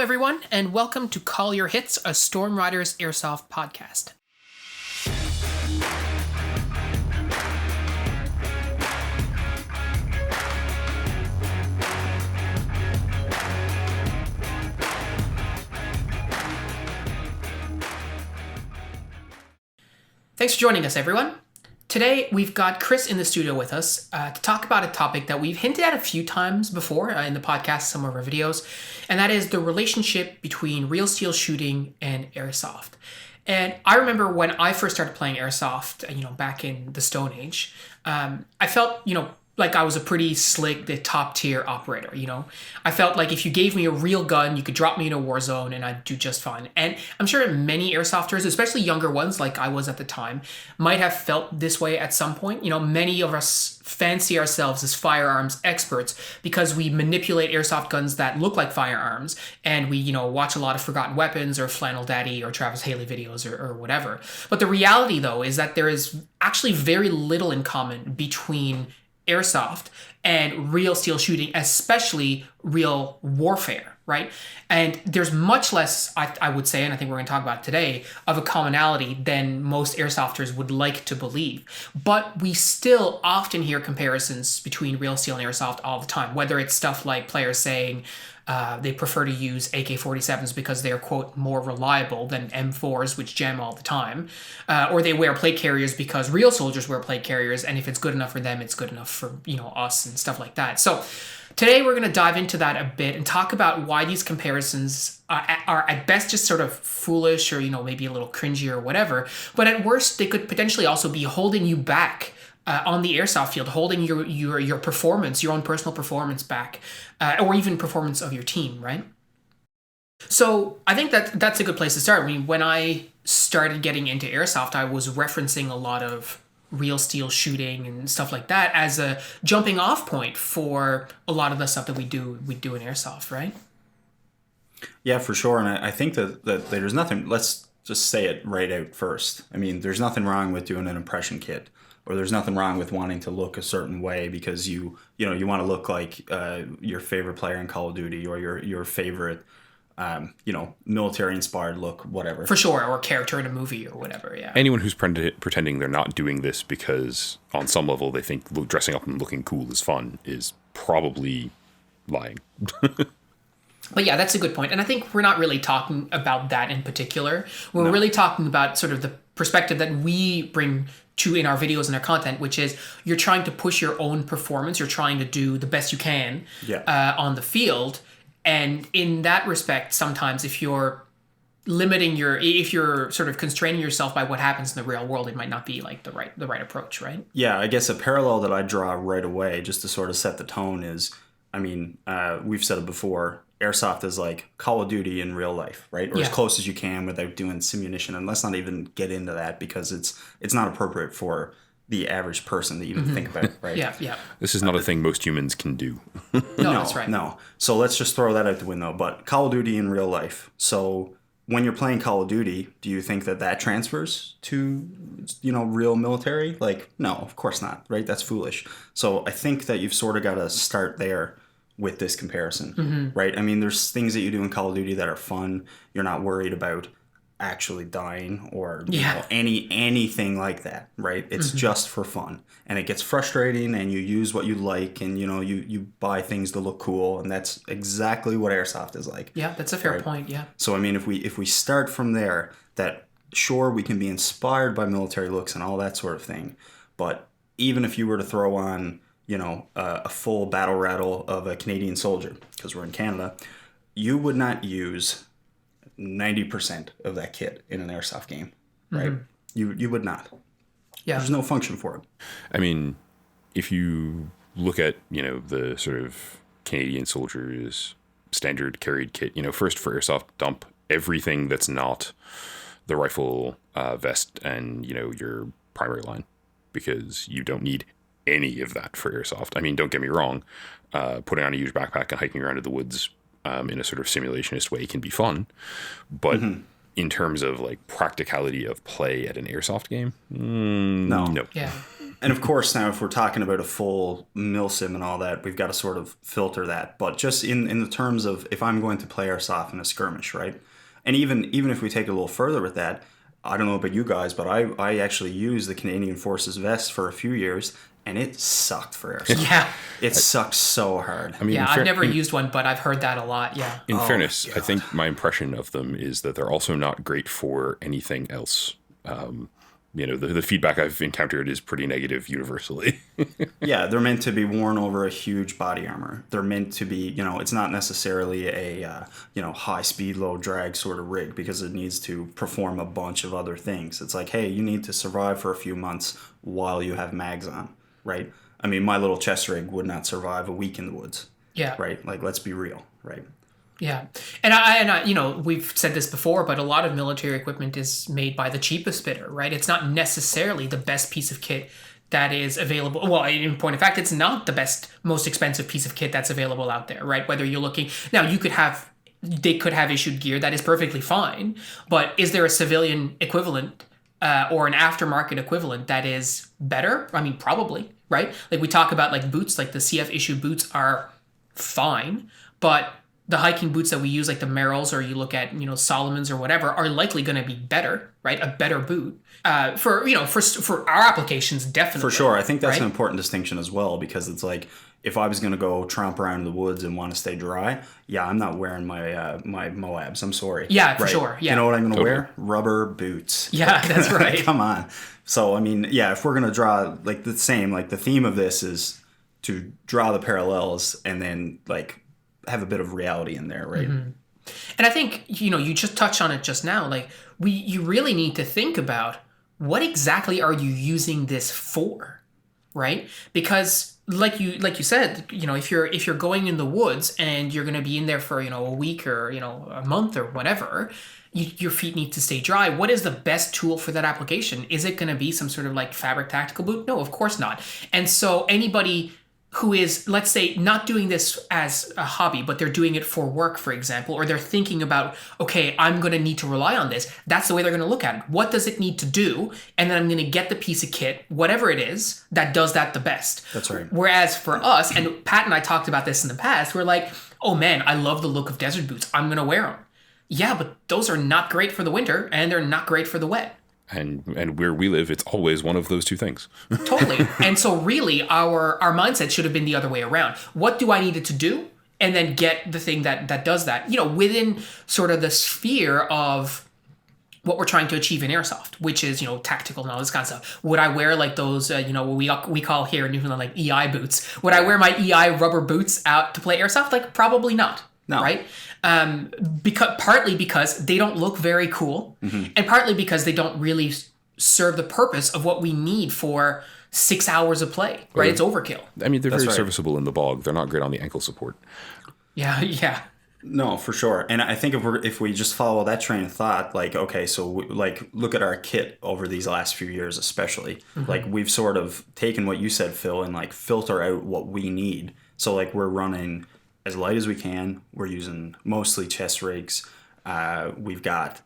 everyone, and welcome to Call Your Hits, a Storm Riders Airsoft podcast. Thanks for joining us, everyone. Today, we've got Chris in the studio with us to talk about a topic that we've hinted at a few times before in the podcast, some of our videos, and that is the relationship between real steel shooting and airsoft. And I remember when I first started playing airsoft, back in the Stone Age, I felt, like I was a pretty slick, top tier operator, I felt like if you gave me a real gun, you could drop me in a war zone and I'd do just fine. And I'm sure many airsofters, especially younger ones like I was at the time, might have felt this way at some point. Many of us fancy ourselves as firearms experts because we manipulate airsoft guns that look like firearms, and we, watch a lot of Forgotten Weapons or Flannel Daddy or Travis Haley videos or whatever. But the reality, though, is that there is actually very little in common between airsoft and real steel shooting, especially real warfare, right? And there's much less, I would say, and I think we're going to talk about it today, of a commonality than most airsofters would like to believe. But we still often hear comparisons between real steel and airsoft all the time, whether it's stuff like players saying they prefer to use AK-47s because they're, quote, more reliable than M4s, which jam all the time. Or they wear plate carriers because real soldiers wear plate carriers, and if it's good enough for them, it's good enough for, us and stuff like that. So today we're going to dive into that a bit and talk about why these comparisons are at best just sort of foolish or, maybe a little cringy or whatever. But at worst, they could potentially also be holding you back on the airsoft field, holding your performance, your own personal performance back, or even performance of your team, right? So I think that's a good place to start. I mean, when I started getting into airsoft, I was referencing a lot of real steel shooting and stuff like that as a jumping off point for a lot of the stuff that we do in airsoft, right? Yeah, for sure. And I think that there's nothing, let's just say it right out first. I mean, there's nothing wrong with doing an impression kit. Or there's nothing wrong with wanting to look a certain way because you want to look like your favorite player in Call of Duty or your favorite military inspired look, whatever. For sure, or character in a movie or whatever. Yeah. Anyone who's pretending they're not doing this because on some level they think dressing up and looking cool is fun is probably lying. But yeah, that's a good point. And I think we're not really talking about that in particular. We're really talking about sort of the perspective that we bring to in our videos and our content, which is you're trying to push your own performance. You're trying to do the best you can on the field. And in that respect, sometimes if you're sort of constraining yourself by what happens in the real world, it might not be like the right approach, right? Yeah, I guess a parallel that I draw right away just to sort of set the tone is, we've said it before, airsoft is like Call of Duty in real life, right? Or as close as you can without doing simunition. And let's not even get into that because it's not appropriate for the average person to even think about, right? Yeah. This is not a thing most humans can do. No, that's right. No. So let's just throw that out the window. But Call of Duty in real life. So when you're playing Call of Duty, do you think that transfers to, real military? Like, no, of course not, right? That's foolish. So I think that you've sort of got to start there with this comparison, right? I mean, there's things that you do in Call of Duty that are fun. You're not worried about actually dying or anything like that, right? It's just for fun. And it gets frustrating and you use what you like and, you buy things to look cool. And that's exactly what airsoft is like. Yeah, that's a fair point, yeah. So, I mean, if we start from there, that sure, we can be inspired by military looks and all that sort of thing. But even if you were to throw on a full battle rattle of a Canadian soldier, because we're in Canada, you would not use 90% of that kit in an airsoft game, right? You would not. Yeah. There's no function for it. I mean, if you look at, the sort of Canadian soldiers' standard carried kit, first for airsoft, dump everything that's not the rifle, vest, and, your primary line, because you don't need any of that for airsoft. I mean, don't get me wrong, putting on a huge backpack and hiking around in the woods in a sort of simulationist way can be fun, but in terms of like practicality of play at an airsoft game, no. Yeah. And of course, now if we're talking about a full milsim and all that, we've got to sort of filter that. But just in the terms of if I'm going to play airsoft in a skirmish, right? And even if we take it a little further with that, I don't know about you guys, but I actually used the Canadian Forces vest for a few years, and it sucked for airsoft. Yeah. It sucked so hard. I mean, Yeah, I've never used one, but I've heard that a lot. Yeah. in fairness, I think my impression of them is that they're also not great for anything else. The feedback I've encountered is pretty negative universally. Yeah, they're meant to be worn over a huge body armor. They're meant to be, it's not necessarily a, high speed, low drag sort of rig because it needs to perform a bunch of other things. It's like, hey, you need to survive for a few months while you have mags on, right? I mean, my little chest rig would not survive a week in the woods. Yeah. Right? Like, let's be real, right? Yeah. And I we've said this before, but a lot of military equipment is made by the cheapest bidder, right? It's not necessarily the best piece of kit that is available. Well, in point of fact, it's not the best, most expensive piece of kit that's available out there, right? Whether you're looking, now they could have issued gear that is perfectly fine, but is there a civilian equivalent or an aftermarket equivalent that is better? I mean, probably, right? Like we talk about like boots, like the CF issue boots are fine, but the hiking boots that we use, like the Merrells, or you look at, Solomon's or whatever, are likely going to be better, right? A better boot for our applications, definitely. For sure. I think that's right? an important distinction as well, because it's like, if I was going to go tromp around in the woods and want to stay dry, yeah, I'm not wearing my my Moabs. I'm sorry. Yeah, for sure. Yeah. You know what I'm going to wear? Rubber boots. Yeah, that's right. Come on. So, I mean, yeah, if we're going to draw like the same, like the theme of this is to draw the parallels and then like have a bit of reality in there, right? Mm-hmm. And I think, you just touched on it just now. Like you really need to think about what exactly are you using this for, right? Because like you said, if you're going in the woods and you're going to be in there for, a week or, a month or whatever, your feet need to stay dry. What is the best tool for that application? Is it going to be some sort of like fabric tactical boot? No, of course not. And so anybody who is, let's say, not doing this as a hobby, but they're doing it for work, for example, or they're thinking about, okay, I'm going to need to rely on this. That's the way they're going to look at it. What does it need to do? And then I'm going to get the piece of kit, whatever it is, that does that the best. That's right. Whereas for us, and Pat and I talked about this in the past, we're like, oh man, I love the look of desert boots. I'm going to wear them. Yeah, but those are not great for the winter, and they're not great for the wet. And where we live, it's always one of those two things. Totally. And so really our mindset should have been the other way around. What do I need it to do? And then get the thing that does that, within sort of the sphere of what we're trying to achieve in airsoft, which is, tactical and all this kind of stuff. Would I wear like those, what we call here in Newfoundland, like EI boots? Would I wear my EI rubber boots out to play airsoft? Like probably not. No. Right? Partly because they don't look very cool, and partly because they don't really serve the purpose of what we need for 6 hours of play, right? It's overkill. I mean, they're That's very right. serviceable in the bog. They're not great on the ankle support. Yeah. No, for sure. And I think if we just follow that train of thought, like, okay, so look at our kit over these last few years, especially. Like we've sort of taken what you said, Phil, and like filter out what we need. So like we're running as light as we can. We're using mostly chest rigs. We've got,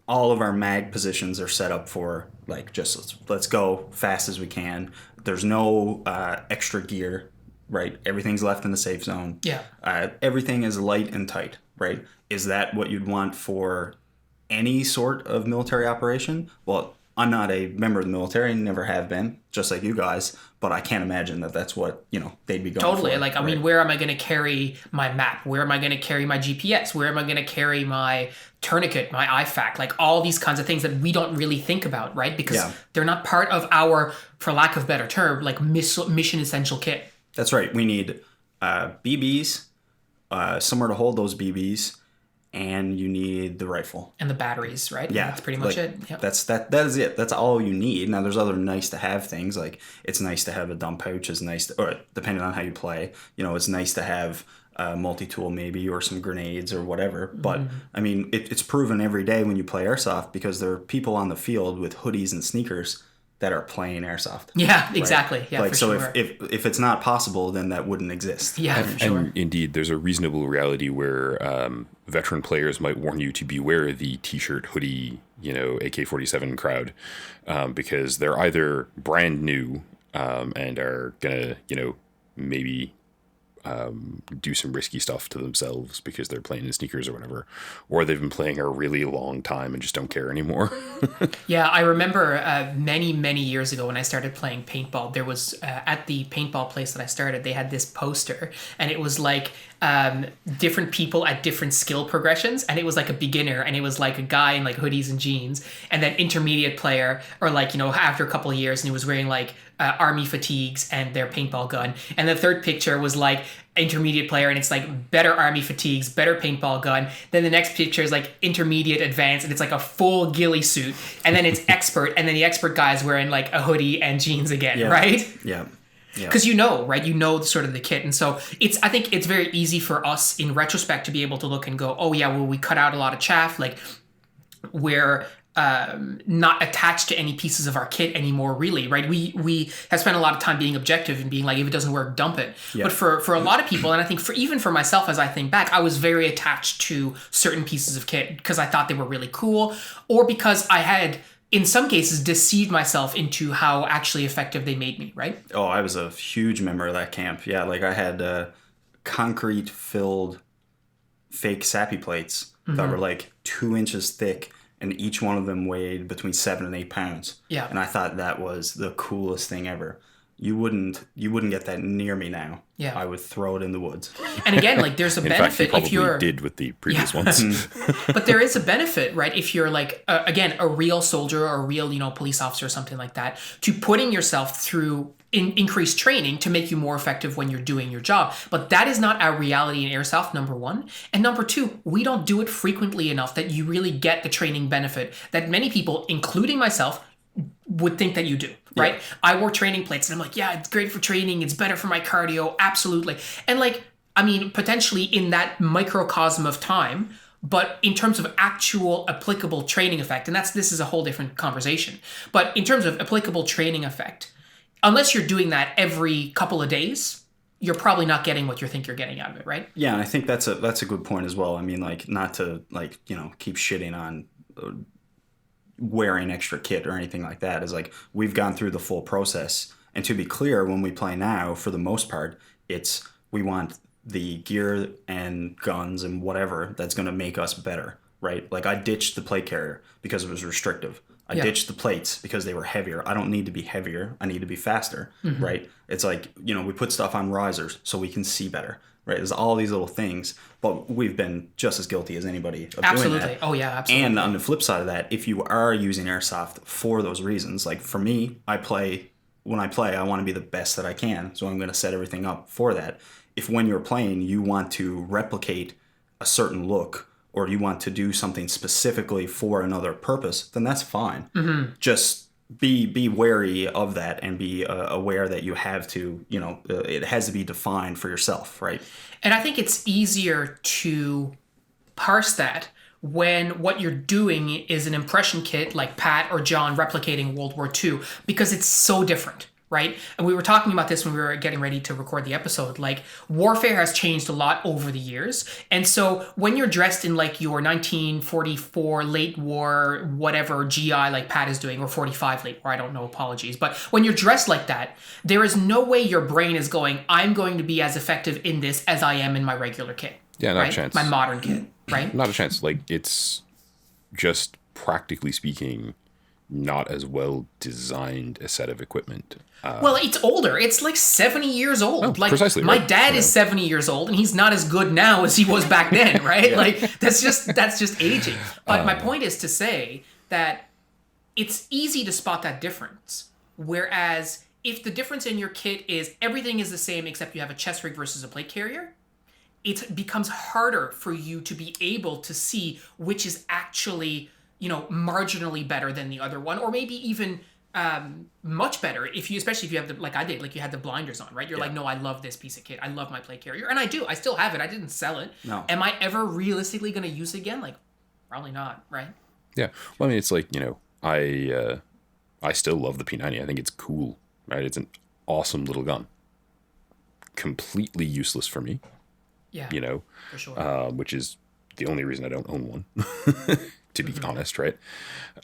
all of our mag positions are set up for like just let's go fast as we can. There's no extra gear, right? Everything's left in the safe zone. Yeah. Everything is light and tight, right? Is that what you'd want for any sort of military operation? Well, I'm not a member of the military, never have been, just like you guys, but I can't imagine that that's what, they'd be going Totally. for. Like, I mean, where am I going to carry my map? Where am I going to carry my GPS? Where am I going to carry my tourniquet, my IFAC? Like all these kinds of things that we don't really think about, right? Because they're not part of our, for lack of a better term, like mission essential kit. That's right. We need BBs, somewhere to hold those BBs, and you need the rifle And the batteries, right? Yeah, That's pretty much it. Yep. That is it. That's all you need. Now there's other nice to have things, like it's nice to have a dump pouch. It's nice or depending on how you play, it's nice to have a multi-tool maybe, or some grenades or whatever. But I mean, it's proven every day when you play airsoft, because there are people on the field with hoodies and sneakers that are playing airsoft. Yeah, exactly. Right? Yeah, like for so sure. if it's not possible, then that wouldn't exist. Yeah, for sure. And indeed, there's a reasonable reality where veteran players might warn you to beware the t-shirt, hoodie, AK-47 crowd, because they're either brand new and are gonna, maybe do some risky stuff to themselves because they're playing in sneakers or whatever, or they've been playing a really long time and just don't care anymore. Yeah, I remember many, many years ago when I started playing paintball, there was at the paintball place that I started, they had this poster, and it was like different people at different skill progressions, and it was like a beginner, and it was like a guy in like hoodies and jeans, and then intermediate player, or like, after a couple of years, and he was wearing like army fatigues and their paintball gun. And the third picture was like intermediate player, and it's like better army fatigues, better paintball gun. Then the next picture is like intermediate advanced, and it's like a full ghillie suit. And then it's expert, and then the expert guy is wearing like a hoodie and jeans again, right? Yeah. Because right? Sort of the kit. And so I think it's very easy for us in retrospect to be able to look and go, oh yeah, well, we cut out a lot of chaff. Like we're not attached to any pieces of our kit anymore, really, right? We have spent a lot of time being objective and being like, if it doesn't work, dump it. Yeah. But for a lot of people, and I think even for myself, as I think back, I was very attached to certain pieces of kit because I thought they were really cool, or because I had, in some cases, deceived myself into how actually effective they made me, right? Oh, I was a huge member of that camp. Yeah, like I had concrete-filled fake sappy plates that were like 2 inches thick, and each one of them weighed between 7 and 8 pounds. Yeah. And I thought that was the coolest thing ever. You wouldn't get that near me now. Yeah. I would throw it in the woods. And again, like there's a In benefit fact, if you're did with the previous ones. But there is a benefit, right? If you're like again a real soldier or a real police officer or something like that, to putting yourself through increased training to make you more effective when you're doing your job. But that is not our reality in Airsoft, number one. And number two, we don't do it frequently enough that you really get the training benefit that many people, including myself, would think that you do, right? Yeah. I wore training plates and I'm like, yeah, it's great for training. It's better for my cardio. Absolutely. And like, I mean, potentially in that microcosm of time, but in terms of actual applicable training effect, and this is a whole different conversation, but in terms of applicable training effect, unless you're doing that every couple of days, you're probably not getting what you think you're getting out of it, right? Yeah, and I think that's a good point as well. I mean, like, not to keep shitting on wearing extra kit or anything like that. Is like we've gone through the full process, and to be clear, when we play now, for the most part, it's we want the gear and guns and whatever that's going to make us better, right? Like I ditched the plate carrier because it was restrictive. I ditched the plates because they were heavier. I don't need to be heavier. I need to be faster, right? It's like, we put stuff on risers so we can see better, right? There's all these little things, but we've been just as guilty as anybody of doing that. Oh, yeah, absolutely. And on the flip side of that, if you are using Airsoft for those reasons, like for me, when I play, I want to be the best that I can. So I'm going to set everything up for that. If when you're playing, you want to replicate a certain look, or you want to do something specifically for another purpose, then that's fine. Just be wary of that and be aware that you have to, it has to be defined for yourself, right? And I think it's easier to parse that when what you're doing is an impression kit like Pat or John replicating World War II, because it's so different. Right? And we were talking about this when we were getting ready to record the episode. Like, warfare has changed a lot over the years. And so when you're dressed in like your 1944 late war, whatever GI like Pat is doing, or 45 late war, I don't know, apologies. But when you're dressed like that, there is no way your brain is going, I'm going to be as effective in this as I am in my regular kit. Yeah, not right? a chance. My modern kit, right? Not a chance. Like, it's just practically speaking, not as well designed a set of equipment. Well, it's older. It's like 70 years old. Oh, like precisely, my right? dad is 70 years old, and he's not as good now as he was back then, right? Yeah. Like that's just aging. But my point is to say that it's easy to spot that difference. Whereas if the difference in your kit is everything is the same except you have a chest rig versus a plate carrier, it becomes harder for you to be able to see which is actually marginally better than the other one, or maybe even much better especially if you have the, like I did, like you had the blinders on, right? You're like, no, I love this piece of kit. I love my plate carrier. And I still have it. I didn't sell it. No. Am I ever realistically going to use it again? Like, probably not, right? Yeah. Well, I mean, it's like, I I still love the P90. I think it's cool, right? It's an awesome little gun. Completely useless for me, Yeah. you know, For sure. which is the only reason I don't own one, to be honest, right?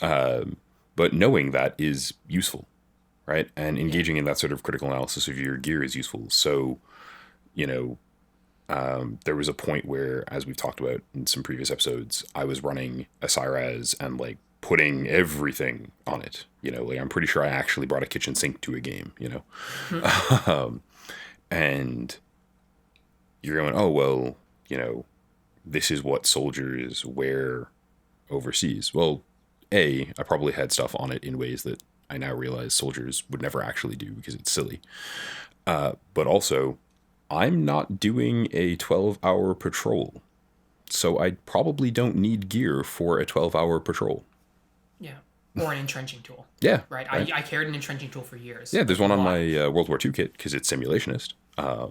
But knowing that is useful, right? And engaging in that sort of critical analysis of your gear is useful. So, you know, there was a point where, as we've talked about in some previous episodes, I was running a Cyraz and like putting everything on it. You know, like I'm pretty sure I actually brought a kitchen sink to a game, you know? And you're going, oh, well, you know, this is what soldiers wear overseas. Well, I probably had stuff on it in ways that I now realize soldiers would never actually do because it's silly. But also, I'm not doing a 12-hour patrol, so I probably don't need gear for a 12-hour patrol. Yeah. Or an entrenching tool. Yeah. Right? Right. I carried an entrenching tool for years. Yeah, there's one on Why? my World War II kit because it's simulationist.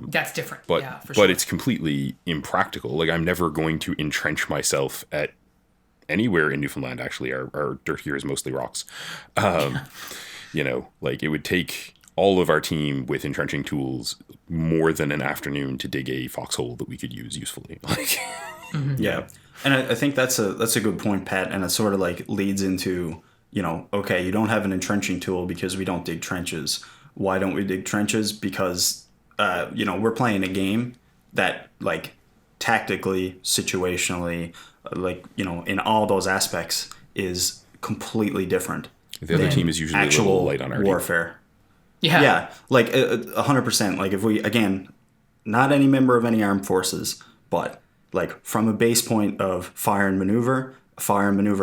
That's different. But yeah, for sure. but it's completely impractical. Like I'm never going to entrench myself at anywhere in Newfoundland. Actually, our dirt here is mostly rocks. You know, like it would take all of our team with entrenching tools more than an afternoon to dig a foxhole that we could use usefully. Like, Yeah, and I think that's a good point, Pat, and it sort of like leads into, you know, okay, you don't have an entrenching tool because we don't dig trenches. Why don't we dig trenches? Because you know, we're playing a game that like tactically, situationally, like, you know, in all those aspects is completely different. the other than team is usually a actual little light on our team. warfare. yeah. Yeah, like 100%. Like if we, again, not any member of any armed forces, but like from a base point of fire and maneuver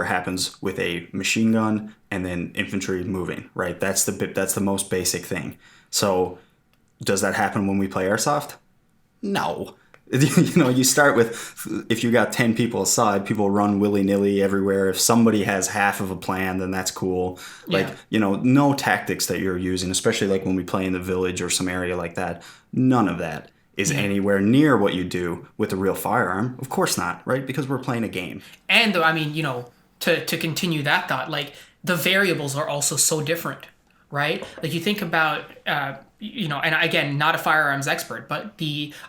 happens with a machine gun and then infantry moving, right? That's the most basic thing. So does that happen when we play Airsoft? No. You know, you start with, if you got 10 people aside, people run willy-nilly everywhere. If somebody has half of a plan, then that's cool. Like, Yeah. you know, no tactics that you're using, especially like when we play in the village or some area like that. None of that is anywhere near what you do with a real firearm. Of course not, right? Because we're playing a game. And I mean, you know, to continue that thought, like the variables are also so different, right? Like you think about, you know, and again, not a firearms expert, but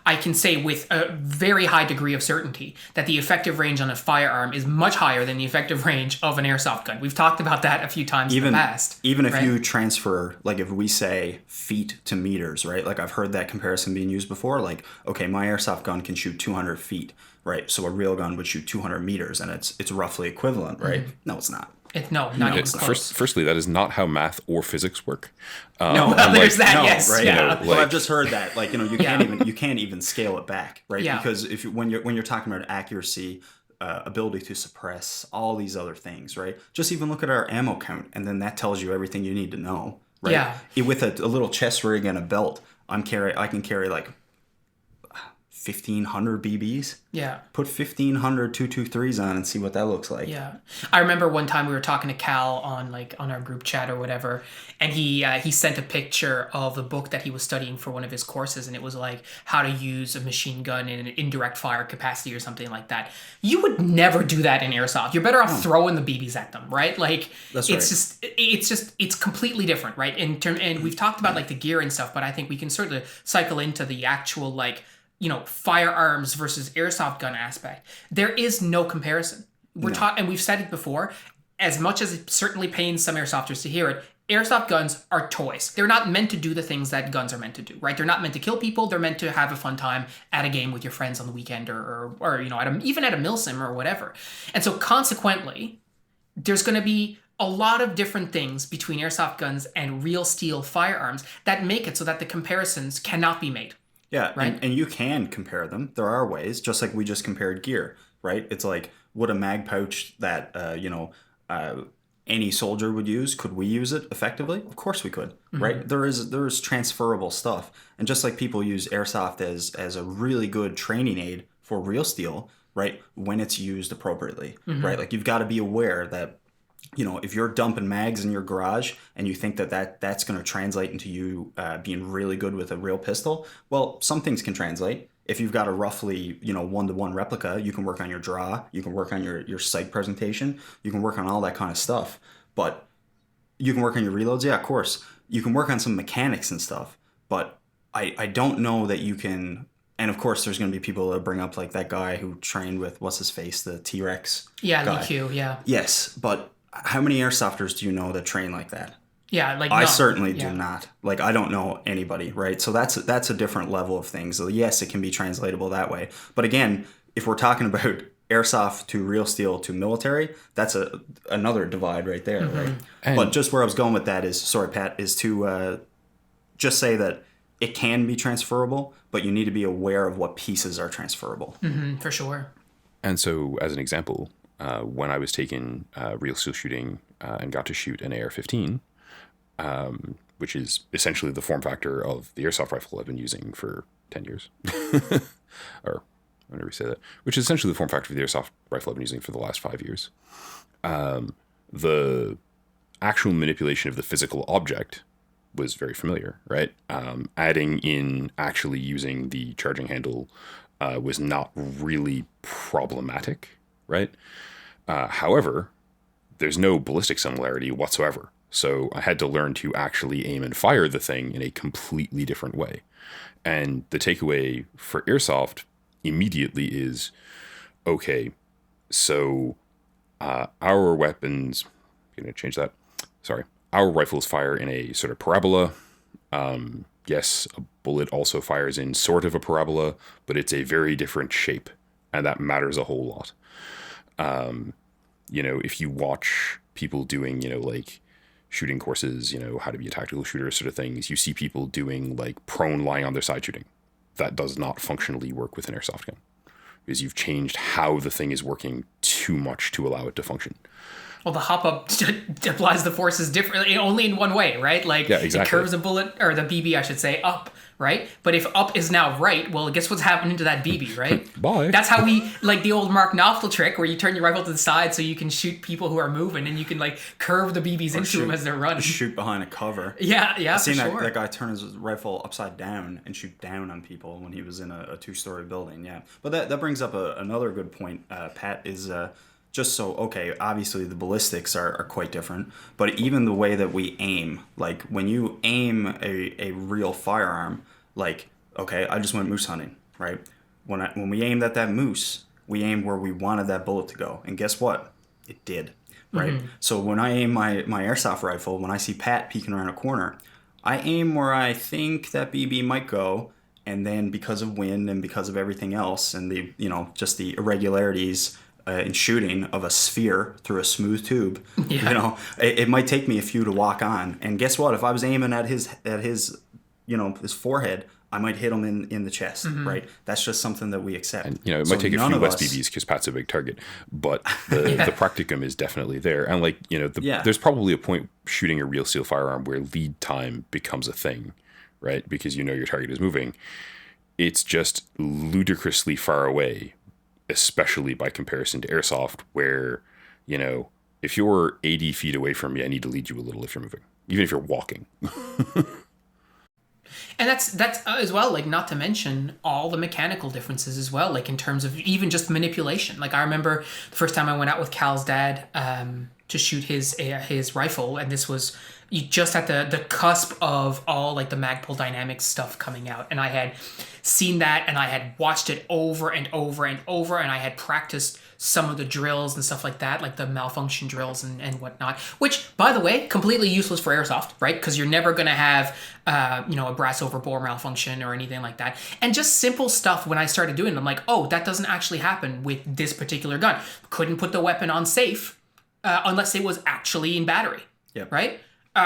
I can say with a very high degree of certainty that the effective range on a firearm is much higher than the effective range of an airsoft gun. We've talked about that a few times in the past. Even if right? you transfer, like if we say feet to meters, right? Like I've heard that comparison being used before. Like, okay, my airsoft gun can shoot 200 feet, right? So a real gun would shoot 200 meters, and it's roughly equivalent, right? No, it's not. No, not even close. Firstly, that is not how math or physics work. No, there's that. no, Yes, right? yeah. You know, Well, like- I've just heard that, like, you know, you can't even scale it back, right? Yeah. Because when you're talking about accuracy, ability to suppress, all these other things, right? Just even look at our ammo count, and then that tells you everything you need to know, right? Yeah. With a little chest rig and a belt, I can carry like 1,500 BBs. Yeah. Put 1,500 223s on and see what that looks like. Yeah, I remember one time we were talking to Cal on our group chat or whatever, and he sent a picture of the book that he was studying for one of his courses, and it was like how to use a machine gun in an indirect fire capacity or something like that. You would never do that in airsoft. You're better off throwing the BBs at them, right? Like That's it's completely different, right? And we've talked about like the gear and stuff, but I think we can sort of cycle into the actual like, you know, firearms versus airsoft gun aspect. There is no comparison. We're taught, and we've said it before, as much as it certainly pains some airsofters to hear it, airsoft guns are toys. They're not meant to do the things that guns are meant to do, right? They're not meant to kill people. They're meant to have a fun time at a game with your friends on the weekend or you know, even at a milsim or whatever. And so consequently, there's going to be a lot of different things between airsoft guns and real steel firearms that make it so that the comparisons cannot be made. Yeah, Right. and you can compare them. There are ways, just like we just compared gear, right? It's like, would a mag pouch that, any soldier would use, could we use it effectively? Of course we could, right? There is transferable stuff. And just like people use airsoft as a really good training aid for real steel, right? When it's used appropriately, right? Like you've got to be aware that, you know, if you're dumping mags in your garage and you think that's going to translate into you being really good with a real pistol, well, some things can translate. If you've got a roughly, you know, 1-to-1 replica, you can work on your draw, you can work on your sight presentation, you can work on all that kind of stuff. But You can work on your reloads, yeah, of course. You can work on some mechanics and stuff, but I don't know that you can. And of course, there's going to be people that bring up like that guy who trained with what's his face, the T-Rex. Yeah, guy. Q. Yeah. Yes, but how many airsofters do you know that train like that? Yeah, like I none. certainly Yeah. do not. Like, I don't know anybody, right? So that's a different level of things. So yes, it can be translatable that way. But again, if we're talking about airsoft to real steel to military, that's another divide right there, right? But just where I was going with that is, sorry, Pat, is to just say that it can be transferable, but you need to be aware of what pieces are transferable. For sure. And so, as an example, when I was taking real steel shooting and got to shoot an AR-15, which is essentially the form factor of the airsoft rifle I've been using for 10 years, or whenever you say that, which is essentially the form factor of the airsoft rifle I've been using for the last 5 years. The actual manipulation of the physical object was very familiar, right? Adding in actually using the charging handle was not really problematic, right? However, there's no ballistic similarity whatsoever. So I had to learn to actually aim and fire the thing in a completely different way. And the takeaway for airsoft immediately is, okay, so our weapons, I'm going to change that. Sorry. Our rifles fire in a sort of parabola. Yes, a bullet also fires in sort of a parabola, but it's a very different shape, and that matters a whole lot. If you watch people doing, like shooting courses, how to be a tactical shooter sort of things, you see people doing like prone lying on their side shooting. That does not functionally work with an airsoft gun, because you've changed how the thing is working too much to allow it to function. Well, the hop up applies the forces differently, only in one way, right? Like, Yeah, exactly. It curves the bullet, or the BB, I should say, up, right? But if up is now right, well, guess what's happening to that BB, right? Bye. That's how we, like the old Mark Knopfler trick, where you turn your rifle to the side so you can shoot people who are moving, and you can, like, curve the BBs into them as they're running. Shoot behind a cover. Yeah, I've seen for that, sure. that guy turn his rifle upside down and shoot down on people when he was in a 2-story building, yeah. But that brings up another good point, Pat, is... just so, okay, obviously the ballistics are quite different, but even the way that we aim, like when you aim a real firearm, like, okay, I just went moose hunting, right? When we aimed at that moose, we aimed where we wanted that bullet to go. And guess what? It did, right? So when I aim my airsoft rifle, when I see Pat peeking around a corner, I aim where I think that BB might go, and then because of wind and because of everything else and the, just the irregularities in shooting of a sphere through a smooth tube, it might take me a few to walk on. And guess what? If I was aiming at his his forehead, I might hit him in the chest, right? That's just something that we accept. And, it might take a few less BBs because Pat's a big target, but the practicum is definitely there. And there's probably a point shooting a real steel firearm where lead time becomes a thing, right? Because your target is moving. It's just ludicrously far away, especially by comparison to airsoft, where, if you're 80 feet away from me, I need to lead you a little if you're moving, even if you're walking. And that's as well, like, not to mention all the mechanical differences as well, like in terms of even just manipulation. Like, I remember the first time I went out with Cal's dad to shoot his rifle, and this was just at the cusp of all like the Magpul Dynamics stuff coming out, and I had seen that and I had watched it over and over and over, and I had practiced some of the drills and stuff like that, like the malfunction drills and whatnot, which, by the way, completely useless for airsoft, right? Because you're never going to have a brass over bore malfunction or anything like that. And just simple stuff when I started doing it, I'm like, oh, that doesn't actually happen with this particular gun. Couldn't put the weapon on safe unless it was actually in battery, right?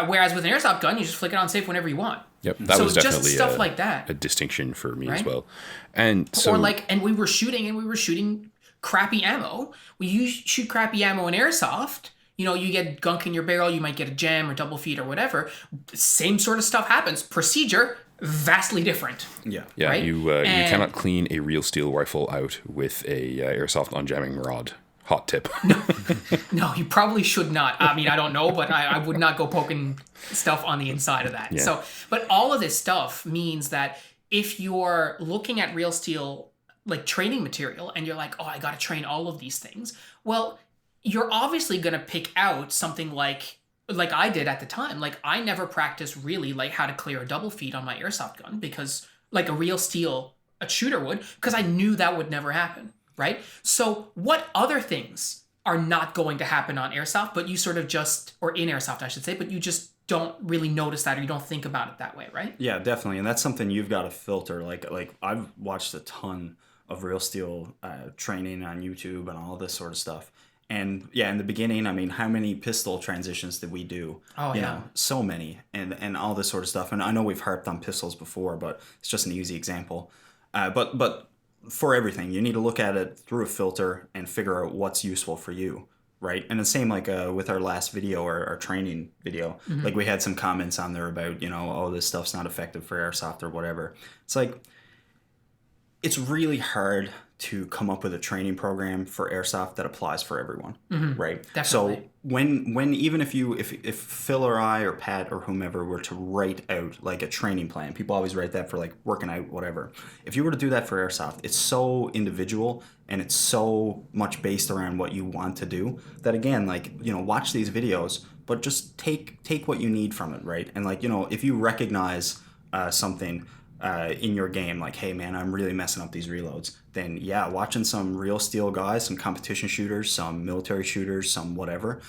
Whereas with an airsoft gun, you just flick it on safe whenever you want. Yep, that was definitely just stuff like that. A distinction for me right? as well. And so, and we were shooting crappy ammo. Shoot crappy ammo in airsoft. You get gunk in your barrel, you might get a jam or double feed or whatever. Same sort of stuff happens. Procedure, vastly different. Yeah. Right? You cannot clean a real steel rifle out with a airsoft unjamming rod. Hot tip. No, you probably should not. I mean, I don't know, but I would not go poking stuff on the inside of that. Yeah. So, but all of this stuff means that if you're looking at real steel, like training material, and you're like, oh, I got to train all of these things. Well, you're obviously going to pick out something like like I did at the time. Like I never practiced really like how to clear a double feed on my airsoft gun because like a real steel a shooter would, because I knew that would never happen, right? So what other things are not going to happen on airsoft, but you sort of just, or in airsoft I should say, but you just don't really notice that or you don't think about it that way, right? Yeah, definitely, and that's something you've got to filter. Like I've watched a ton of real steel training on YouTube and all this sort of stuff. And yeah, in the beginning, I mean, how many pistol transitions did we do? Oh, you yeah. know, so many, and all this sort of stuff. And I know we've harped on pistols before, but it's just an easy example. But for everything, you need to look at it through a filter and figure out what's useful for you, right? And the same like with our last video, our training video, like we had some comments on there about, you know, oh, this stuff's not effective for airsoft or whatever. It's like, it's really hard to come up with a training program for airsoft that applies for everyone, right? Definitely. So when even if Phil or I or Pat or whomever were to write out like a training plan, people always write that for like working out, whatever. If you were to do that for airsoft, it's so individual and it's so much based around what you want to do that, again, like, you know, watch these videos, but just take what you need from it, right? And like, you know, if you recognize something in your game, like, hey man, I'm really messing up these reloads, then yeah, watching some real steel guys, some competition shooters, some military shooters, some whatever,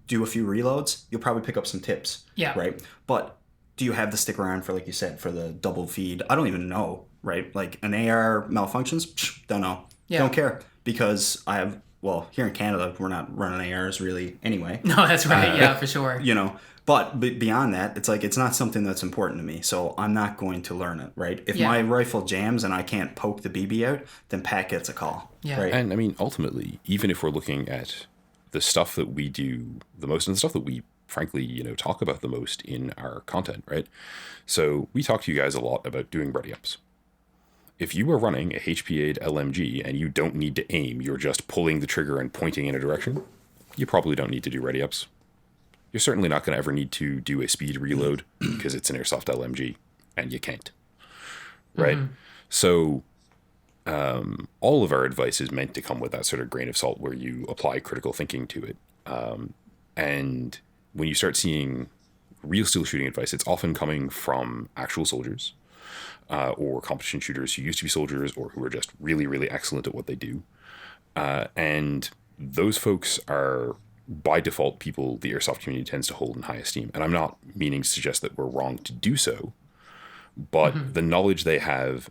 do a few reloads, you'll probably pick up some tips. Yeah. Right. But do you have the stick around for, like you said, for the double feed? I don't even know, right? Like an AR malfunctions, don't know. Yeah. Don't care, because I have, well, here in Canada, we're not running ARs really anyway. No, that's right. Yeah, for sure. You know, but beyond that, it's like, it's not something that's important to me, so I'm not going to learn it, right? If my rifle jams and I can't poke the BB out, then Pat gets a call. Yeah. Right? And I mean, ultimately, even if we're looking at the stuff that we do the most and the stuff that we frankly, you know, talk about the most in our content, right? So we talk to you guys a lot about doing ready ups. If you are running a HPA'd LMG and you don't need to aim, you're just pulling the trigger and pointing in a direction, you probably don't need to do ready ups. You're certainly not going to ever need to do a speed reload because it's an airsoft LMG and you can't, right? So all of our advice is meant to come with that sort of grain of salt where you apply critical thinking to it. And when you start seeing real steel shooting advice, it's often coming from actual soldiers or competition shooters who used to be soldiers or who are just really, really excellent at what they do. And those folks are, by default, people the airsoft community tends to hold in high esteem. And I'm not meaning to suggest that we're wrong to do so, but the knowledge they have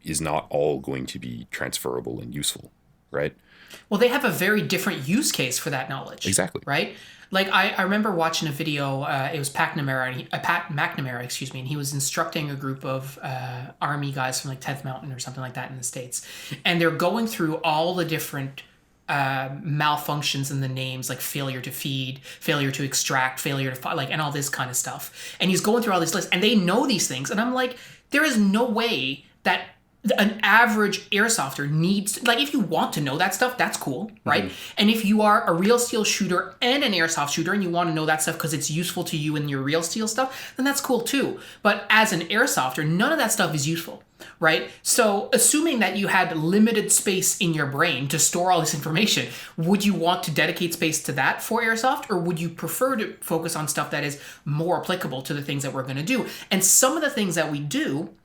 is not all going to be transferable and useful, right? Well, they have a very different use case for that knowledge. Exactly. Right? Like, I remember watching a video, it was Pat McNamara, excuse me, and he was instructing a group of Army guys from, like, 10th Mountain or something like that in the States. And they're going through all the different malfunctions in the names, like failure to feed, failure to extract, failure to like, and all this kind of stuff. And he's going through all these lists, and they know these things. And I'm like, there is no way that an average airsofter needs, like, if you want to know that stuff, that's cool, right? And if you are a real steel shooter and an airsoft shooter and you want to know that stuff because it's useful to you in your real steel stuff, then that's cool too. But as an airsofter, none of that stuff is useful, right? So assuming that you had limited space in your brain to store all this information, would you want to dedicate space to that for airsoft, or would you prefer to focus on stuff that is more applicable to the things that we're going to do? And some of the things that we do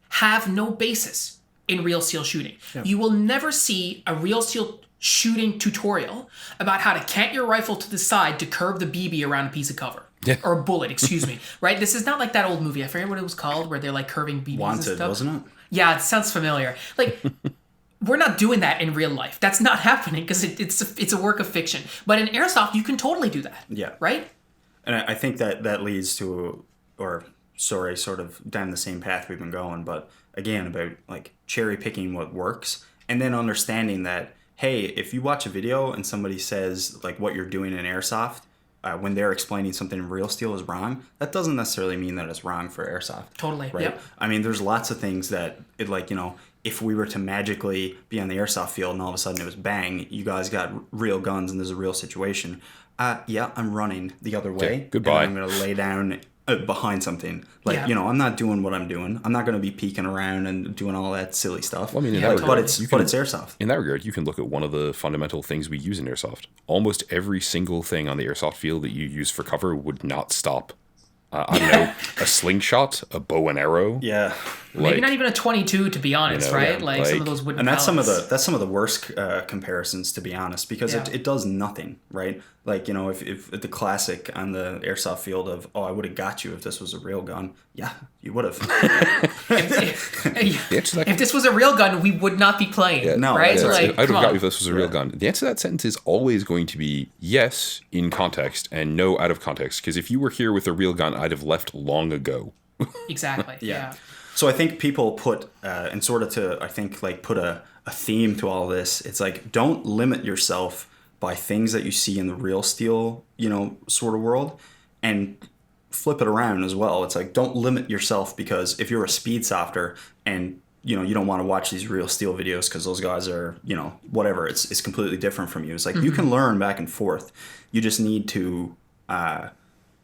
have no basis in real steel shooting. You will never see a real steel shooting tutorial about how to cant your rifle to the side to curve the BB around a piece of cover. Or a bullet, excuse me. Right? This is not like that old movie. I forget what it was called, where they're like curving BBs Wanted, and stuff. wasn't it? Yeah, it sounds familiar. Like, we're not doing that in real life. That's not happening because it's a work of fiction. But in airsoft, you can totally do that. Yeah. Right? And I think that leads to, sort of down the same path we've been going, but again, about like cherry picking what works, and then understanding that, hey, if you watch a video and somebody says like what you're doing in airsoft, when they're explaining something in real steel is wrong, that doesn't necessarily mean that it's wrong for airsoft. Totally. Right? Yep. I mean, there's lots of things that it, like, you know, if we were to magically be on the airsoft field and all of a sudden it was bang, you guys got real guns and there's a real situation. Yeah, I'm running the other way. Okay, goodbye. And I'm going to lay down behind something. Like, Yeah. you know, I'm not doing what I'm doing. I'm not going to be peeking around and doing all that silly stuff. Well, I mean, in Yeah, that totally. regard, but it's airsoft. in that regard, you can look at one of the fundamental things we use in airsoft. Almost every single thing on the airsoft field that you use for cover would not stop. I don't know, a slingshot, a bow and arrow. Yeah. Maybe not even a 22, to be honest, right? yeah, Like some of like- those wooden And that's pallets. some of the worst comparisons, to be honest, because Yeah. it does nothing, right? Like, you know, if the classic on the airsoft field of, oh, I would have got you if this was a real gun. Yeah, you would have. If this was a real gun, we would not be playing. no, right? that's So, right. like, I would come have got on. you if this was a real gun. The answer to that sentence is always going to be yes in context and no out of context. Because if you were here with a real gun, I'd have left long ago. Exactly. Yeah. So I think people put, and sort of to, I think, like, put a theme to all this. It's like, don't limit yourself by things that you see in the real steel, you know, sort of world, and flip it around as well. It's like, don't limit yourself because if you're a speed softer and, you know, you don't want to watch these real steel videos because those guys are, you know, whatever, it's completely different from you. It's like, you can learn back and forth. You just need to,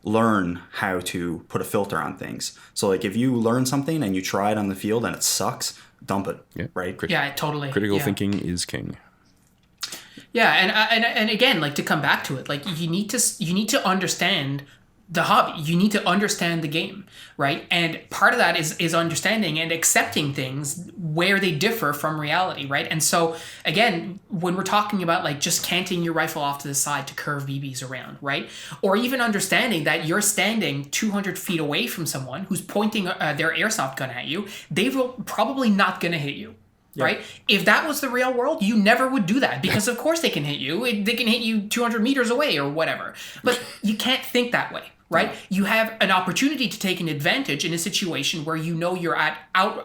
learn how to put a filter on things. So like if you learn something and you try it on the field and it sucks, dump it. Yeah. Right. Yeah, totally. Critical Yeah. thinking is king. Yeah, and again, like to come back to it, like you need to understand the hobby. You need to understand the game, right? And part of that is understanding and accepting things where they differ from reality, right? And so again, when we're talking about like just canting your rifle off to the side to curve BBs around, right? Or even understanding that you're standing 200 feet away from someone who's pointing their airsoft gun at you, they will probably not gonna hit you. Right? If that was the real world, you never would do that because, of course, they can hit you. They can hit you 200 meters away or whatever. But you can't think that way, right? No. You have an opportunity to take an advantage in a situation where you know you're out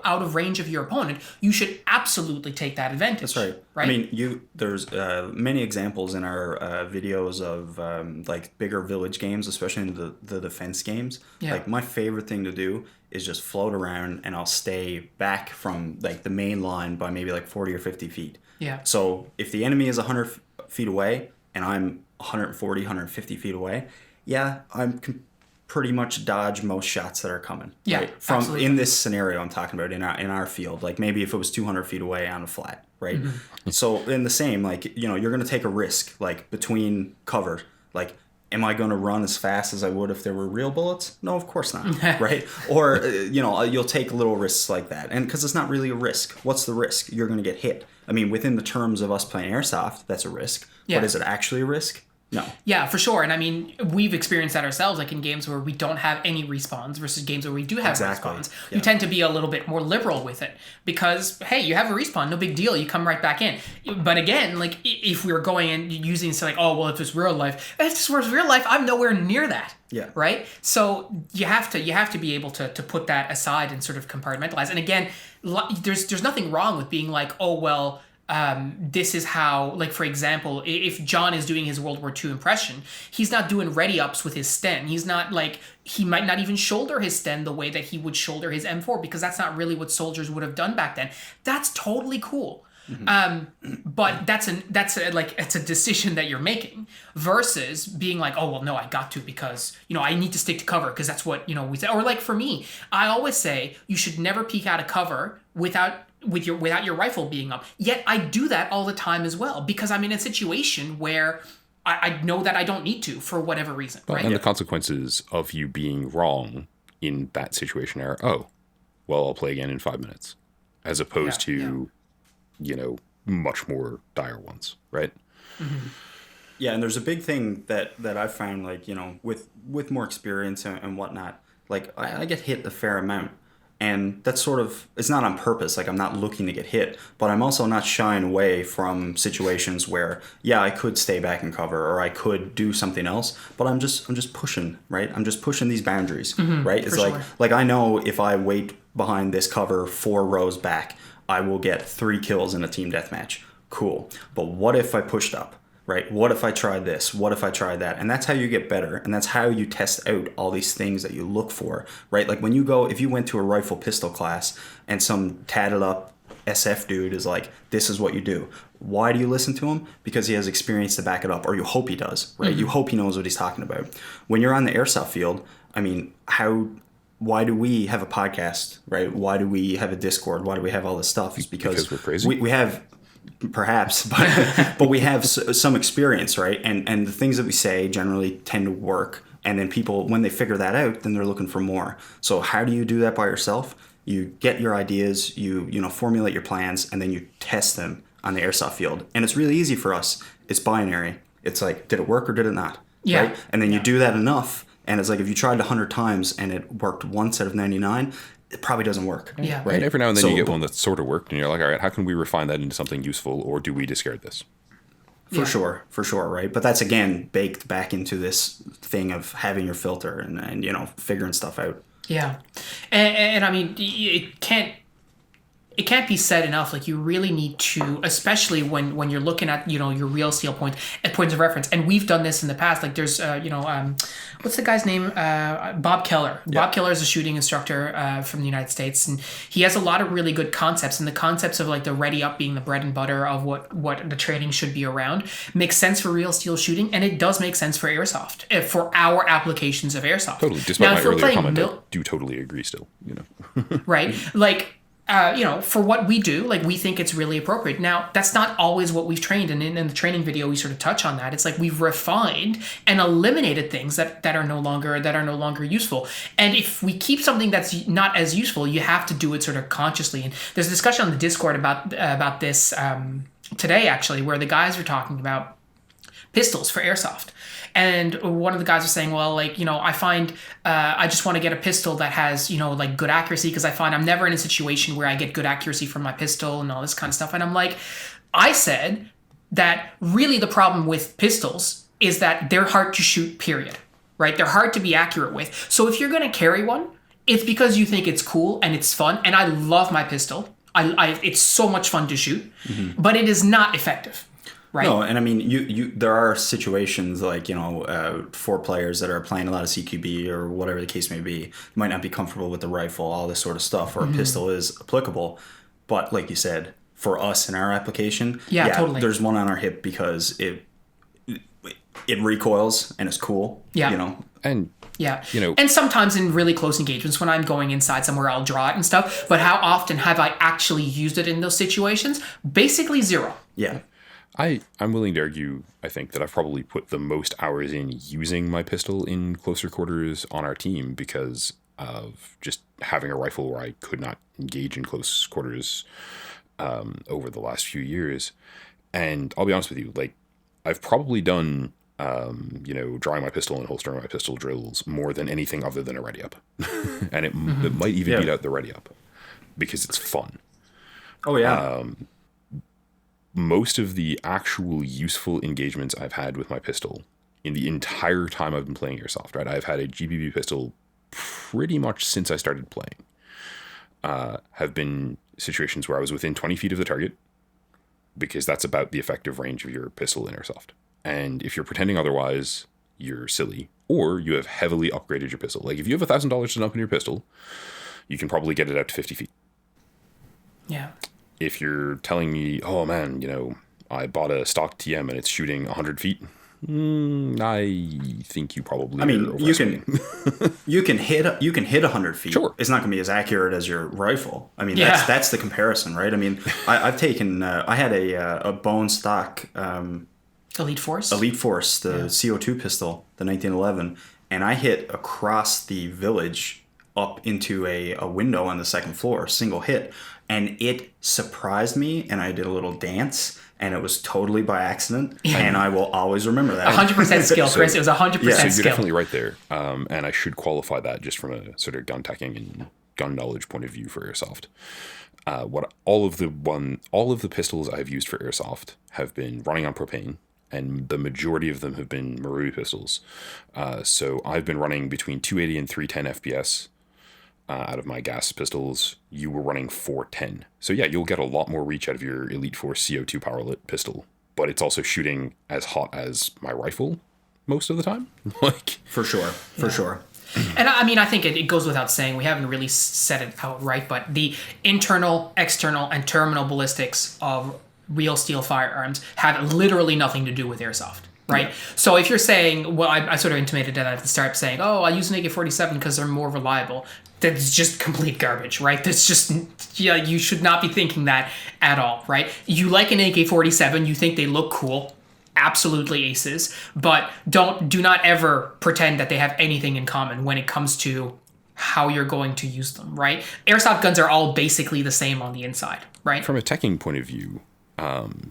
of range of your opponent. You should absolutely take that advantage. That's right. I mean, there's many examples in our videos of like bigger village games, especially in the defense games. Yeah. Like my favorite thing to do is just float around and I'll stay back from like the main line by maybe like 40 or 50 feet. Yeah. So if the enemy is 100 feet away and I'm 140, 150 feet away, yeah, I can pretty much dodge most shots that are coming. Yeah, right? From absolutely. In this scenario I'm talking about in our field, like maybe if it was 200 feet away on a flat, right? Mm-hmm. So in the same, like, you know, you're going to take a risk like between cover, like, am I going to run as fast as I would if there were real bullets? No, of course not, right? Or, you know, you'll take little risks like that. And because it's not really a risk. What's the risk? You're going to get hit. I mean, within the terms of us playing airsoft, that's a risk. Yeah. But is it actually a risk? No. Yeah, for sure. And I mean, we've experienced that ourselves, like in games where we don't have any respawns versus games where we do have respawns. Yeah. You tend to be a little bit more liberal with it because, hey, you have a respawn, no big deal. You come right back in. But again, like if we were going and using something like, oh, well, if it's real life, if this was real life, I'm nowhere near that. Yeah. Right? So you have to be able to put that aside and sort of compartmentalize. And again, there's nothing wrong with being like, oh, well, this is how, like, for example, if John is doing his World War II impression, he's not doing ready ups with his Sten. He's not like, he might not even shoulder his Sten the way that he would shoulder his M4 because that's not really what soldiers would have done back then. That's totally cool. Mm-hmm. But it's a decision that you're making versus being like, oh, well, no, I got to because, you know, I need to stick to cover because that's what, you know, we say. Or like for me, I always say you should never peek out of cover without your rifle being up. Yet I do that all the time as well because I'm in a situation where I know that I don't need to for whatever reason. Well, right? And the consequences of you being wrong in that situation are, oh, well, I'll play again in 5 minutes, as opposed to, you know, much more dire ones, right? Mm-hmm. Yeah, and there's a big thing that I've found, like, you know, with more experience and whatnot, like I get hit a fair amount. And that's sort of, it's not on purpose, like I'm not looking to get hit, but I'm also not shying away from situations where, yeah, I could stay back in cover or I could do something else, but I'm just pushing, right? I'm just pushing these boundaries, right? It's like I know if I wait behind this cover 4 rows back, I will get 3 kills in a team deathmatch. Cool. But what if I pushed up? Right? What if I tried this? What if I tried that? And that's how you get better. And that's how you test out all these things that you look for, right? Like when you go, if you went to a rifle pistol class and some tatted up SF dude is like, this is what you do. Why do you listen to him? Because he has experience to back it up, or you hope he does, right? You hope he knows what he's talking about. When you're on the airsoft field, I mean, why do we have a podcast, right? Why do we have a Discord? Why do we have all this stuff? It's because we're crazy. We have, perhaps, but we have some experience, right? And the things that we say generally tend to work. And then people, when they figure that out, then they're looking for more. So how do you do that by yourself? You get your ideas, you formulate your plans, and then you test them on the airsoft field. And it's really easy for us. It's binary. It's like, did it work or did it not? Yeah. Right? And then you do that enough, and it's like if you tried 100 times and it worked once out of 99, it probably doesn't work. Yeah. Right? And every now and then you get one that sort of worked, and you're like, all right, how can we refine that into something useful, or do we discard this? For sure, right? But that's, again, baked back into this thing of having your filter and figuring stuff out. Yeah. And I mean, it can't be said enough. Like, you really need to, especially when you're looking at, your real steel points of reference. And we've done this in the past. Like, there's, what's the guy's name? Bob Keller. Yeah. Bob Keller is a shooting instructor from the United States. And he has a lot of really good concepts. And the concepts of, like, the ready up being the bread and butter of what the training should be around makes sense for real steel shooting. And it does make sense for airsoft, for our applications of airsoft. Totally. Despite my earlier comment, I do totally agree still, Right? Like, for what we do, like, we think it's really appropriate. Now, that's not always what we've trained, and in the training video, we sort of touch on that. It's like we've refined and eliminated things that are no longer useful. And if we keep something that's not as useful, you have to do it sort of consciously. And there's a discussion on the Discord about this today, actually, where the guys were talking about pistols for airsoft. And one of the guys was saying, well, like, I find I just want to get a pistol that has, like, good accuracy, because I find I'm never in a situation where I get good accuracy from my pistol and all this kind of stuff. And I'm like, I said that really the problem with pistols is that they're hard to shoot, period. Right? They're hard to be accurate with. So if you're going to carry one, it's because you think it's cool and it's fun. And I love my pistol. It's so much fun to shoot, but it is not effective. Right. No, and I mean, you there are situations like, for players that are playing a lot of CQB or whatever the case may be, you might not be comfortable with the rifle, all this sort of stuff, or a pistol is applicable. But like you said, for us in our application, totally. There's one on our hip because it recoils and it's cool. Yeah. And and sometimes in really close engagements, when I'm going inside somewhere, I'll draw it and stuff. But how often have I actually used it in those situations? Basically zero. Yeah. I'm willing to argue, I think, that I've probably put the most hours in using my pistol in closer quarters on our team because of just having a rifle where I could not engage in close quarters over the last few years. And I'll be honest with you, like, I've probably done, drawing my pistol and holstering my pistol drills more than anything other than a ready up. And it might even beat out the ready up because it's fun. Oh, yeah. Most of the actual useful engagements I've had with my pistol in the entire time I've been playing Airsoft, right? I've had a GBB pistol pretty much since I started playing, have been situations where I was within 20 feet of the target because that's about the effective range of your pistol in Airsoft. And if you're pretending otherwise, you're silly, or you have heavily upgraded your pistol. Like, if you have $1,000 to dump in your pistol, you can probably get it out to 50 feet. Yeah. If you're telling me, oh man, I bought a stock TM and it's shooting 100 feet, I think you probably. I mean, you can hit 100 feet. Sure, it's not going to be as accurate as your rifle. I mean, that's the comparison, right? I mean, I've taken. I had a bone stock. Elite Force, the CO2 pistol, the 1911, and I hit across the village up into a window on the second floor, single hit. And it surprised me, and I did a little dance, and it was totally by accident, and I will always remember that. 100% skill, Chris. It was 100% skill. So you're definitely right there. And I should qualify that just from a sort of gun tacking and gun knowledge point of view for Airsoft. All of the pistols I've used for Airsoft have been running on propane, and the majority of them have been Marui pistols. So I've been running between 280 and 310 FPS. Out of my gas pistols, you were running 410. So yeah, you'll get a lot more reach out of your Elite Force CO2 powerlit pistol, but it's also shooting as hot as my rifle most of the time. For sure. And I mean, I think it goes without saying, we haven't really said it outright, but the internal, external, and terminal ballistics of real steel firearms have literally nothing to do with airsoft. Right. Yeah. So if you're saying, well, I sort of intimated that at the start, saying, oh, I use an AK-47 because they're more reliable. That's just complete garbage, right? That's just, you should not be thinking that at all, right? You like an AK-47, you think they look cool, absolutely aces, but do not ever pretend that they have anything in common when it comes to how you're going to use them, right? Airsoft guns are all basically the same on the inside, right? From a teching point of view,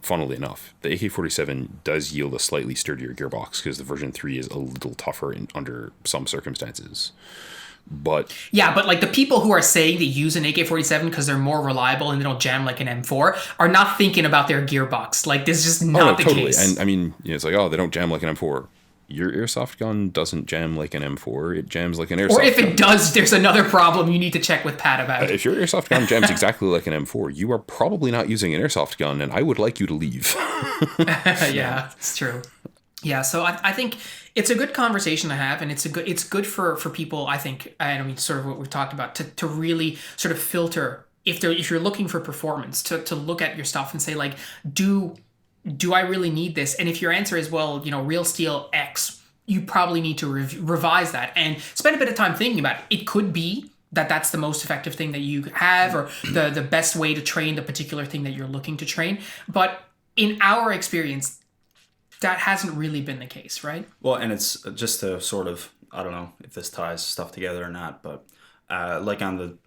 funnily enough, the AK-47 does yield a slightly sturdier gearbox because the version 3 is a little tougher under some circumstances. But like the people who are saying they use an AK-47 because they're more reliable and they don't jam like an M4 are not thinking about their gearbox. Like, this is just not the case. And I mean, it's like, oh, they don't jam like an M4. Your airsoft gun doesn't jam like an M4. It jams like an airsoft gun. Or if it does, there's another problem you need to check with Pat about. If your airsoft gun jams exactly like an M4, you are probably not using an airsoft gun, and I would like you to leave. Yeah, it's true. Yeah, so I think it's a good conversation to have, and it's good for people, I think, I mean, sort of what we've talked about, to really sort of filter if you're looking for performance, to look at your stuff and say, like, do I really need this? And if your answer is, well, real steel X, you probably need to revise that and spend a bit of time thinking about it. It could be that that's the most effective thing that you have, or the best way to train the particular thing that you're looking to train. But in our experience, that hasn't really been the case, right? Well, and it's just to sort of, I don't know if this ties stuff together or not, but like to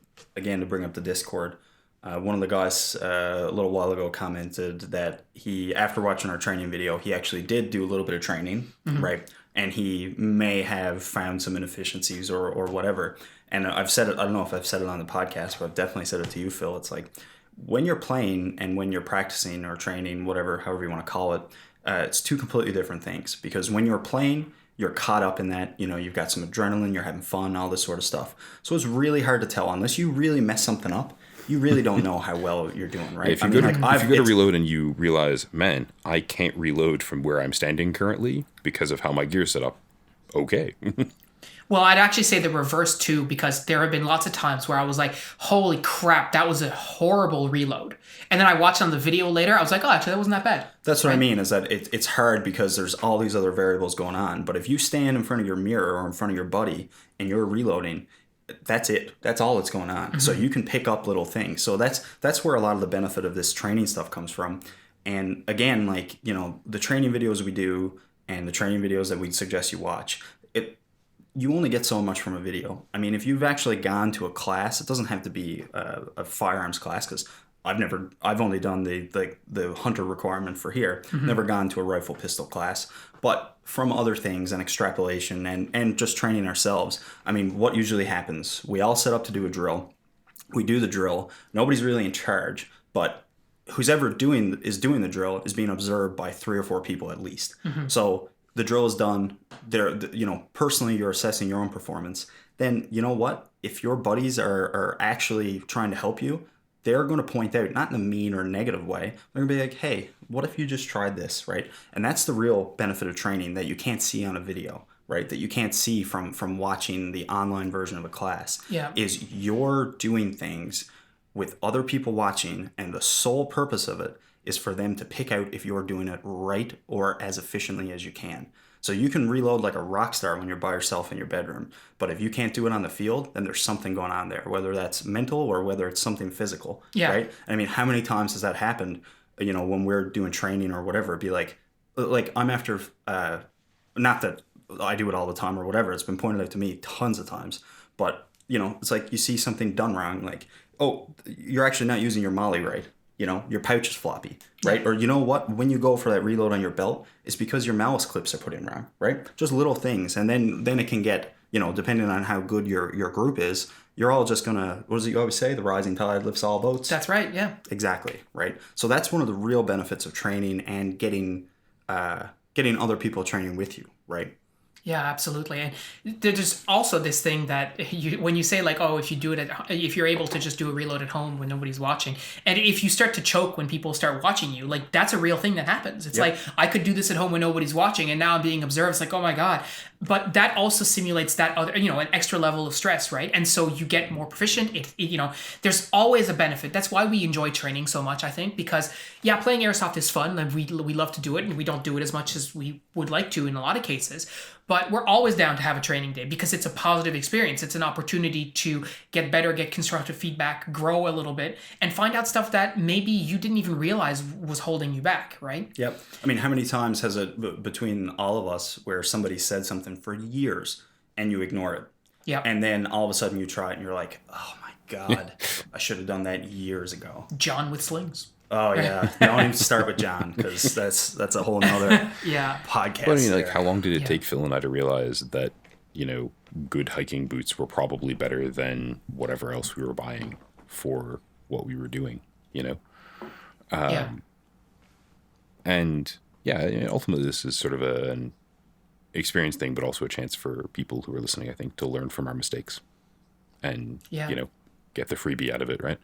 bring up the Discord, one of the guys a little while ago commented that he, after watching our training video, he actually did do a little bit of training, right? And he may have found some inefficiencies or whatever. And I've said it, I don't know if I've said it on the podcast, but I've definitely said it to you, Phil. It's like, when you're playing and when you're practicing or training, whatever, however you want to call it, it's two completely different things. Because when you're playing, you're caught up in that, you've got some adrenaline, you're having fun, all this sort of stuff. So it's really hard to tell unless you really mess something up. You really don't know how well you're doing, right? If you go to reload and you realize, man, I can't reload from where I'm standing currently because of how my gear's set up. Okay. Well, I'd actually say the reverse too, because there have been lots of times where I was like, holy crap, that was a horrible reload. And then I watched on the video later, I was like, oh, actually, that wasn't that bad. That's what I mean, is that it's hard because there's all these other variables going on. But if you stand in front of your mirror or in front of your buddy and you're reloading, that's it. That's all that's going on. Mm-hmm. So you can pick up little things. So that's where a lot of the benefit of this training stuff comes from. And again, like, the training videos we do and the training videos that we suggest you watch, you only get so much from a video. I mean, if you've actually gone to a class, it doesn't have to be a firearms class, because I've only done the hunter requirement for here, never gone to a rifle pistol class. But from other things and extrapolation and just training ourselves, I mean, what usually happens, we all set up to do a drill. We do the drill. Nobody's really in charge, but who's ever doing the drill is being observed by 3 or 4 people at least. Mm-hmm. So the drill is done. Personally, you're assessing your own performance. Then, you know what? If your buddies are actually trying to help you, they're going to point out, not in a mean or negative way, they're going to be like, hey, what if you just tried this, right? And that's the real benefit of training that you can't see on a video, right? That you can't see from watching the online version of a class. Yeah. Is you're doing things with other people watching, and the sole purpose of it is for them to pick out if you're doing it right or as efficiently as you can. So you can reload like a rock star when you're by yourself in your bedroom, but if you can't do it on the field, then there's something going on there, whether that's mental or whether it's something physical, right? I mean, how many times has that happened, when we're doing training or whatever? It'd be like I'm after, not that I do it all the time or whatever, it's been pointed out to me tons of times, but, it's like you see something done wrong, like, oh, you're actually not using your molly right. Your pouch is floppy, right? Or you know what? When you go for that reload on your belt, it's because your malice clips are put in wrong, right? Just little things. And then it can get, depending on how good your group is, you're all just gonna, what does it you always say? The rising tide lifts all boats. That's right, yeah. Exactly, right? So that's one of the real benefits of training and getting other people training with you, right? Yeah, absolutely. And there's also this thing that when you say like, oh, if you're able to just do a reload at home when nobody's watching, and if you start to choke when people start watching you, like that's a real thing that happens. It's like, I could do this at home when nobody's watching, and now I'm being observed. It's like, oh my God. but that also simulates that other, an extra level of stress, right? And so you get more proficient. There's always a benefit. That's why we enjoy training so much, I think, because playing airsoft is fun and we love to do it, and we don't do it as much as we would like to in a lot of cases. But we're always down to have a training day because it's a positive experience. It's an opportunity to get better, get constructive feedback, grow a little bit, and find out stuff that maybe you didn't even realize was holding you back, right? Yep. I mean, how many times has it between all of us where somebody said something for years and you ignore it? Yeah. And then all of a sudden you try it and you're like, oh my God, I should have done that years ago. John with slings. Oh yeah, don't even start with John because that's a whole nother podcast. But I mean, how long did it take Phil and I to realize that good hiking boots were probably better than whatever else we were buying for what we were doing? And ultimately this is sort of an experience thing, but also a chance for people who are listening, I think, to learn from our mistakes and get the freebie out of it, right?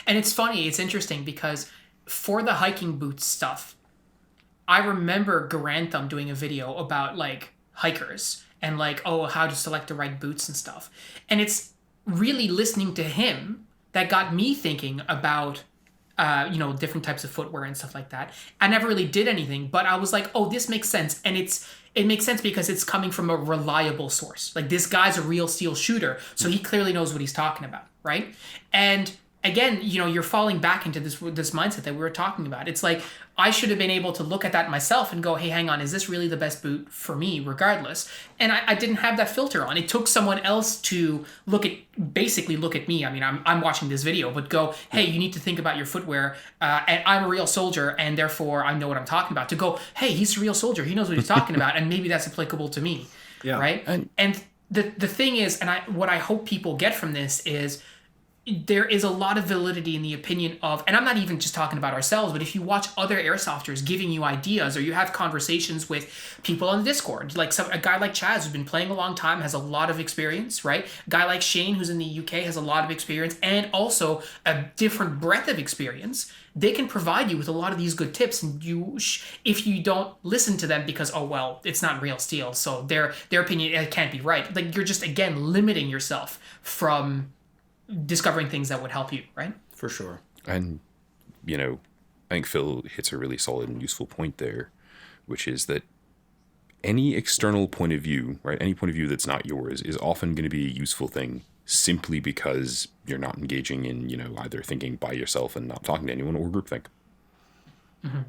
And it's funny, it's interesting because for the hiking boots stuff, I remember Garantham doing a video about hikers and how to select the right boots and stuff. And it's really listening to him that got me thinking about different types of footwear and stuff like that. I never really did anything, but I was like, oh, this makes sense. And it makes sense because it's coming from a reliable source. This guy's a real steel shooter, so he clearly knows what he's talking about, right? And again, you're falling back into this mindset that we were talking about. It's like, I should have been able to look at that myself and go, hey, hang on, is this really the best boot for me regardless? And I didn't have that filter on. It took someone else to look at me. I mean, I'm watching this video, but go, hey, you need to think about your footwear. And I'm a real soldier, and therefore I know what I'm talking about. To go, hey, he's a real soldier. He knows what he's talking about, and maybe that's applicable to me, right? And the thing is, and what I hope people get from this is, there is a lot of validity in the opinion of, and I'm not even just talking about ourselves, but if you watch other airsofters giving you ideas, or you have conversations with people on the Discord, a guy like Chaz who's been playing a long time, has a lot of experience, right? A guy like Shane who's in the UK has a lot of experience and also a different breadth of experience. They can provide you with a lot of these good tips, and if you don't listen to them because, oh well, it's not real steel, so their opinion, it can't be right. You're just again limiting yourself from discovering things that would help you, right? For sure. And, I think Phil hits a really solid and useful point there, which is that any external point of view, right, any point of view that's not yours is often going to be a useful thing simply because you're not engaging in, either thinking by yourself and not talking to anyone, or groupthink. Mm-hmm.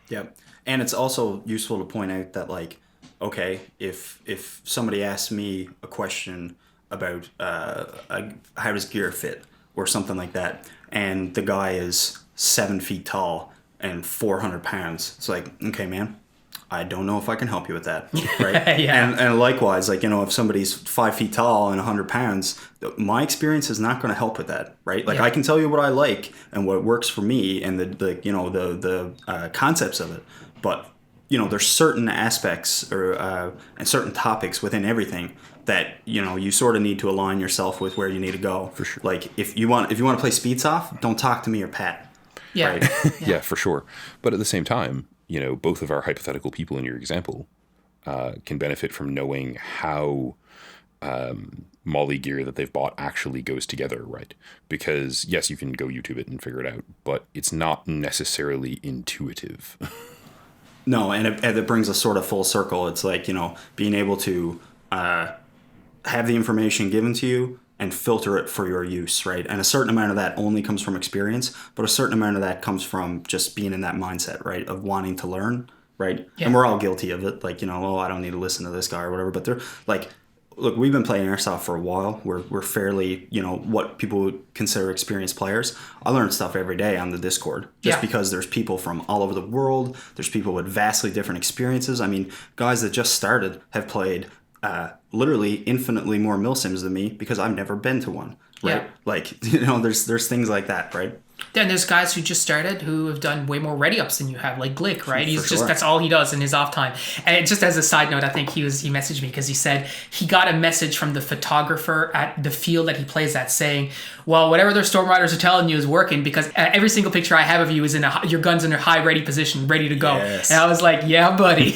Yeah. And it's also useful to point out that, okay, if somebody asks me a question about how does gear fit or something like that, and the guy is 7 feet tall and 400 pounds, it's like, okay, man, I don't know if I can help you with that, right? And likewise, if somebody's 5 feet tall and 100 pounds, my experience is not going to help with that, right? I can tell you what I like and what works for me and the concepts of it, but there's certain aspects or and certain topics within everything that you sort of need to align yourself with where you need to go. For sure. If you want to play Speedsoft, don't talk to me or Pat. Yeah. Right? Yeah, for sure. But at the same time, both of our hypothetical people in your example can benefit from knowing how Molly gear that they've bought actually goes together, right? Because yes, you can go YouTube it and figure it out, but it's not necessarily intuitive. No, and it brings us sort of full circle. It's being able to have the information given to you and filter it for your use, right? And a certain amount of that only comes from experience, but a certain amount of that comes from just being in that mindset, right? Of wanting to learn, right? Yeah. And we're all guilty of it. Oh, I don't need to listen to this guy or whatever. But they're look, we've been playing Airsoft for a while. We're fairly, what people would consider experienced players. I learn stuff every day on the Discord just because there's people from all over the world. There's people with vastly different experiences. I mean, guys that just started have played literally infinitely more milsims than me because I've never been to one, right? Yeah. There's things like that, right? Then there's guys who just started who have done way more ready ups than you have, like Glick, right? He's just, sure. That's all he does in his off time. And just as a side note, I think he messaged me because he said he got a message from the photographer at the field that he plays at saying, well, whatever their storm riders are telling you is working because every single picture I have of you is your gun's in a high ready position, ready to go. Yes. And I was like, yeah, buddy.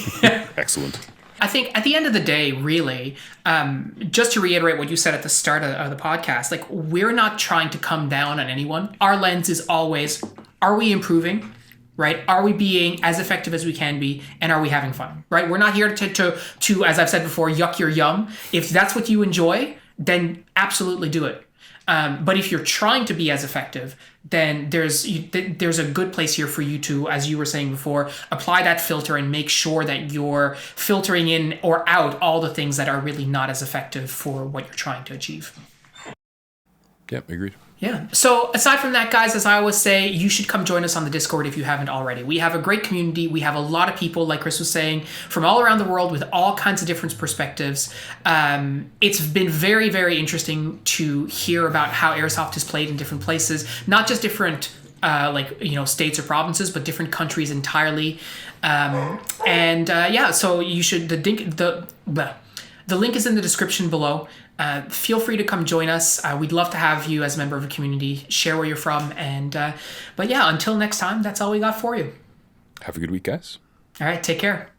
Excellent. I think at the end of the day, really, just to reiterate what you said at the start of the podcast, like, we're not trying to come down on anyone. Our lens is always, are we improving? Right? Are we being as effective as we can be? And are we having fun? Right? We're not here to, as I've said before, yuck your yum. If that's what you enjoy, then absolutely do it. But if you're trying to be as effective, then there's a good place here for you to, as you were saying before, apply that filter and make sure that you're filtering in or out all the things that are really not as effective for what you're trying to achieve. Yeah, agreed. Yeah. So aside from that, guys, as I always say, you should come join us on the Discord if you haven't already. We have a great community. We have a lot of people, like Chris was saying, from all around the world with all kinds of different perspectives. It's been very, very interesting to hear about how Airsoft is played in different places, not just different states or provinces, but different countries entirely. So you should, the link is in the description below. Feel free to come join us. We'd love to have you as a member of the community, share where you're from. Until next time, that's all we got for you. Have a good week, guys. All right, take care.